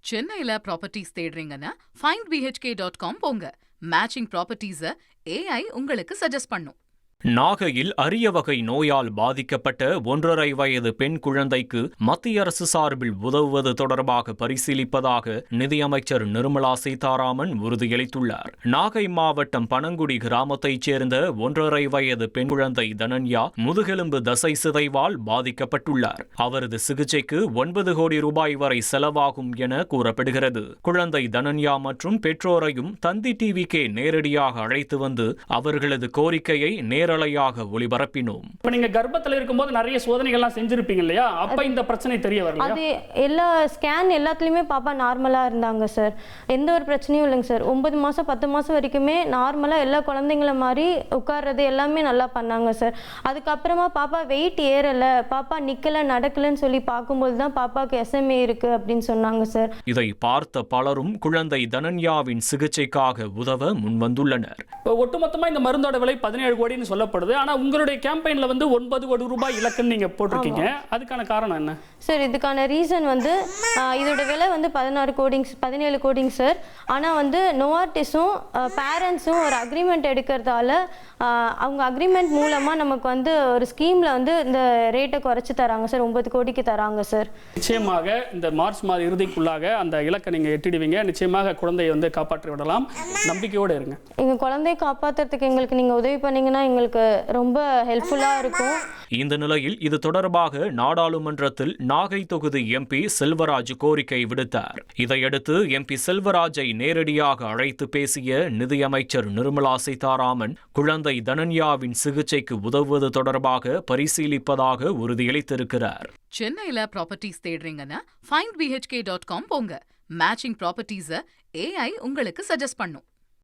சென்னையில properties தேடுறீங்கன்னா findbhk.com போங்க. Matching ப்ராப்பர்ட்டிஸை AI உங்களுக்கு சஜஸ்ட் பண்ணும். நாகையில் அரிய வகை நோயால் பாதிக்கப்பட்ட 1.5 வயது பெண் குழந்தைக்கு மத்திய அரசு சார்பில் உதவுவது தொடர்பாக பரிசீலிப்பதாக நிதியமைச்சர் நிர்மலா சீதாராமன் உறுதியளித்துள்ளார். நாகை மாவட்டம் பனங்குடி கிராமத்தைச் சேர்ந்த 1.5 வயது பெண் குழந்தை தனன்யா முதுகெலும்பு தசை சிதைவால் பாதிக்கப்பட்டுள்ளார். அவரது சிகிச்சைக்கு 9 கோடி ரூபாய் வரை செலவாகும் என கூறப்படுகிறது. குழந்தை தனன்யா மற்றும் பெற்றோரையும் தந்தி டிவிக்கே நேரடியாக அழைத்து வந்து அவர்களது கோரிக்கையை நேரலையாக ஒளிபரப்பினோம். இப்ப நீங்க கர்ப்பத்துல இருக்கும்போது நிறைய சோதனைகள்லாம் செஞ்சிருப்பீங்க இல்லையா? அப்ப இந்த பிரச்சனை தெரிய வரல. அது எல்லா ஸ்கேன் எல்லாத்துலயுமே பாப்பா நார்மலா இருந்தாங்க சார். எந்த ஒரு பிரச்சனையும் இல்லைங்க சார். 9 மாசம் 10 மாசம் வரைக்குமே நார்மலா எல்லா குழந்தைங்கள மாதிரி உட்கார்றது எல்லாமே நல்லா பண்ணாங்க சார். அதுக்கப்புறமா பாப்பா வெயிட் ஏறல, பாப்பா நிக்கல நடக்கலன்னு சொல்லி பார்க்கும்போது தான் பாப்பாக்கு SMA இருக்கு அப்படின்னு சொன்னாங்க சார். இதை பார்த்த பலரும் குழந்தை தனன்யாவின் சிகிச்சைக்காக உதவ முன்வந்துள்ளனர். ஒட்டுமொத்தமா இந்த மருந்தோட விலை 17 கோடின்னு சொல்லப்படுது. ஆனா உங்களுடைய கேம்பெயின்ல 9 கோடி ரூபாய் இலக்குன்னு நீங்க போட்டிருக்கீங்க. அதுக்கான காரணம் என்ன சார்? இதுக்கான ரீசன் இதோட விலை 17 கோடிங்க சார். ஆனா நோவார்டிஸும் பேரண்ட்ஸும் ஒரு அக்ரிமெண்ட் எடுக்கிறதால அவங்க அக்ரிமெண்ட் மூலமா நமக்கு ஒரு ஸ்கீம்ல இந்த ரேட்டை குறைச்சு தராங்க சார். 9 கோடிக்கு தராங்க சார். நிச்சயமாக இந்த மார்ச் மாத இறுதிக்குள்ளாக அந்த இலக்கை நீங்க எட்டிடுவீங்க. நிச்சயமாக குழந்தையை காப்பாற்றி விடலாம். நம்பிக்கையோடு இருங்க. எங்க குழந்தையை காப்பாற்றுறதுக்கு எங்களுக்கு நீங்க உதவி பண்ணீங்கன்னா எங்களுக்கு ரொம்ப ஹெல்ப்ஃபுல்லா இருக்கும். இந்த நிலையில் இது தொடர்பாக நாடாளுமன்றத்தில் நாகை தொகுதி MP செல்வராஜ் கோரிக்கை விடுத்தார். இதையடுத்து MP செல்வராஜை நேரடியாக அழைத்து பேசிய நிதியமைச்சர் நிர்மலா சீதாராமன் குழந்தை தனன்யாவின் சிகிச்சைக்கு உதவுவது தொடர்பாக பரிசீலிப்பதாக உறுதியளித்திருக்கிறார். சென்னையில ப்ராப்பர்ட்டிஸ் தேடுறீங்கன்னா findbhk.com போங்க. மேட்சிங் ப்ராப்பர்ட்டிஸை AI உங்களுக்கு சஜஸ்ட் பண்ணும்.